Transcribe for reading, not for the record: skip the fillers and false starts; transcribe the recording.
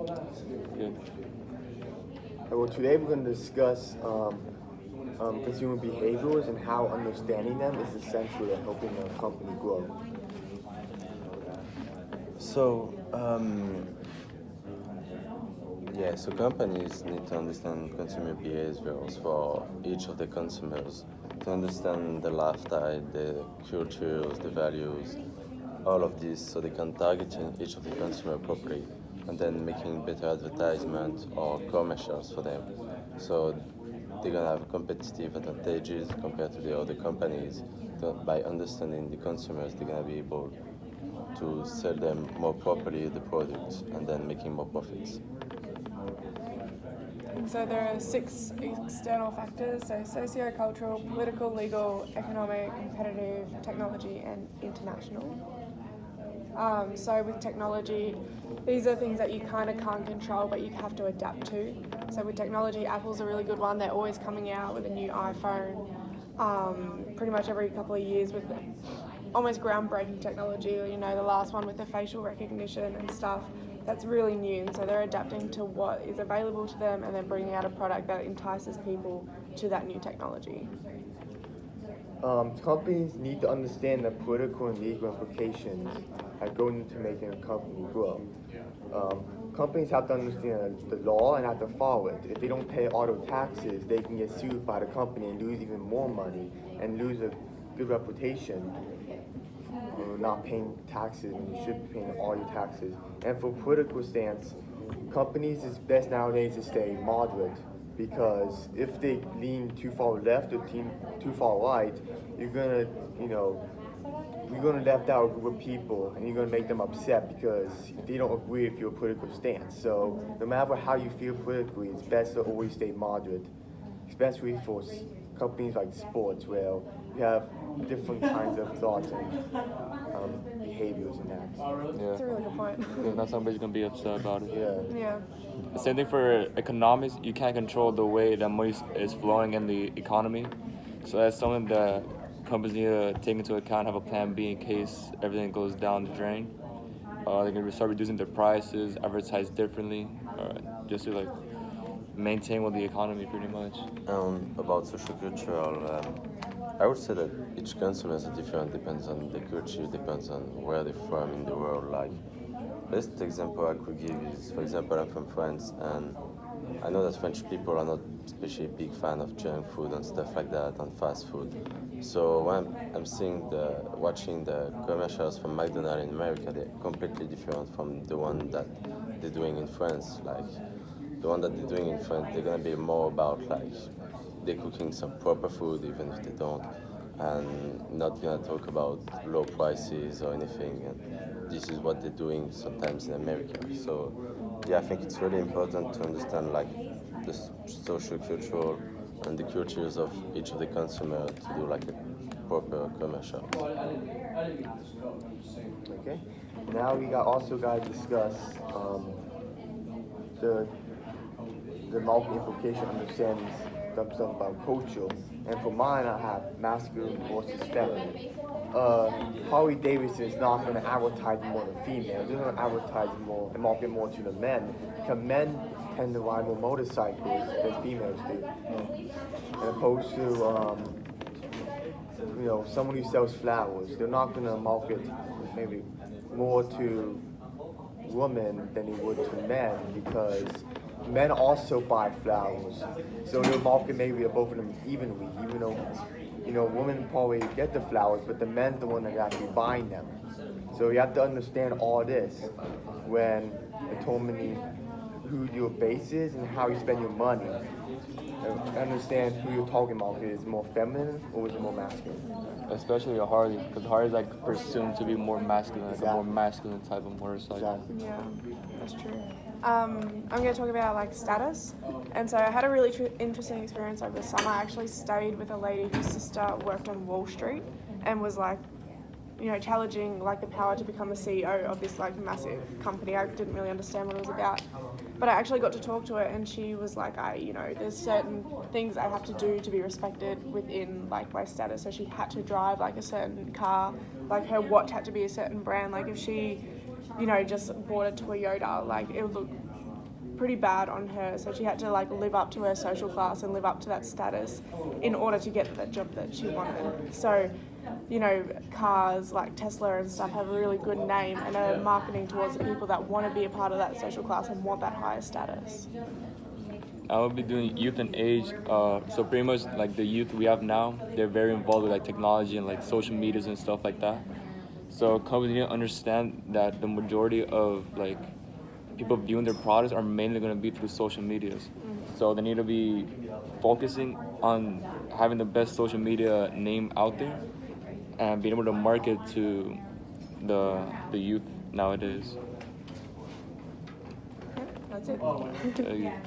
Good. Well, today we're going to discuss consumer behaviors and how understanding them is essential to helping a company grow. So, so companies need to understand consumer behaviors for each of the consumers to understand the lifestyle, the cultures, the values, all of this, so they can target each of the consumer properly and then making better advertisement or commercials for them. So they're gonna have competitive advantages compared to the other companies. By understanding the consumers, they're gonna be able to sell them more properly the products and then making more profits. And so there are 6 external factors, so socio-cultural, political, legal, economic, competitive, technology, and international. So with technology, these are things that you kind of can't control, but you have to adapt to. So with technology, Apple's a really good one. They're always coming out with a new iPhone, pretty much every couple of years with almost groundbreaking technology. You know, the last one with the facial recognition and stuff. That's really new, and so they're adapting to what is available to them and then bringing out a product that entices people to that new technology. Companies need to understand the political and legal implications that go into making a company grow. Companies have to understand the law and have to follow it. If they don't pay auto taxes, they can get sued by the company and lose even more money and lose a good reputation for not paying taxes when you should be paying all your taxes. And for political stance, companies is best nowadays to stay moderate, because if they lean too far left or too far right, you're gonna, you're gonna left out a group of people and you're gonna make them upset because they don't agree with your political stance. So no matter how you feel politically, it's best to always stay moderate, especially for companies like sports where you have different kinds of thoughts and behaviors and acts. That's a really good point. Because not somebody's gonna be upset about it. Yeah. Yeah. Same thing for economics. You can't control the way that money is flowing in the economy. So that's something that companies need to take into account, have a plan B in case everything goes down the drain. They're gonna start reducing their prices, advertise differently, just to maintain with the economy pretty much. About social cultural, I would say that each consumer is different, depends on the culture, depends on where they're from in the world. Like, best example I could give is, for example, I'm from France, and I know that French people are not especially a big fan of junk food and stuff like that, and fast food. So when I'm watching the commercials from McDonald's in America, they're completely different from the one that they're doing in France. Like, the one that they're doing in France, they're gonna be more about they're cooking some proper food, even if they don't, and not gonna talk about low prices or anything. And this is what they're doing sometimes in America. So yeah, I think it's really important to understand the social, cultural, and the cultures of each of the consumer to do a proper commercial. Okay. Now we also got to discuss the market implication understanding themselves about culture. And for mine, I have masculine versus feminine. Harley Davidson is not going to advertise more to females. They're going to advertise more and market more to the men, because men tend to ride more motorcycles than females do. As opposed to someone who sells flowers, they're not going to market maybe more to women than they would to men, because men also buy flowers. So they'll market maybe both of them evenly, even though, women probably get the flowers, but the men's the one that's actually buying them. So you have to understand all this when determining who your base is and how you spend your money. Understand who you're talking about. Is it more feminine or is it more masculine? Especially a Harley, because Harley's presumed to be more masculine, a more masculine type of motorcycle. Exactly. Yeah, that's true. I'm going to talk about status. And so I had a really interesting experience over the summer. I actually stayed with a lady whose sister worked on Wall Street and was challenging the power to become the CEO of this massive company. I didn't really understand what it was about. But I actually got to talk to her, and she was like, there's certain things I have to do to be respected within my status. So she had to drive a certain car, her watch had to be a certain brand. If she, just bought a Toyota, it would look pretty bad on her, so she had to like live up to her social class and live up to that status in order to get that job that she wanted. So, you know, cars like Tesla and stuff have a really good name and are marketing towards the people that want to be a part of that social class and want that higher status. I will be doing youth and age. So pretty much like the youth we have now, they're very involved with like technology and like social medias and stuff like that. So companies need to understand that the majority of like people viewing their products are mainly going to be through social medias. So they need to be focusing on having the best social media name out there and being able to market to the youth nowadays. That's it. Uh,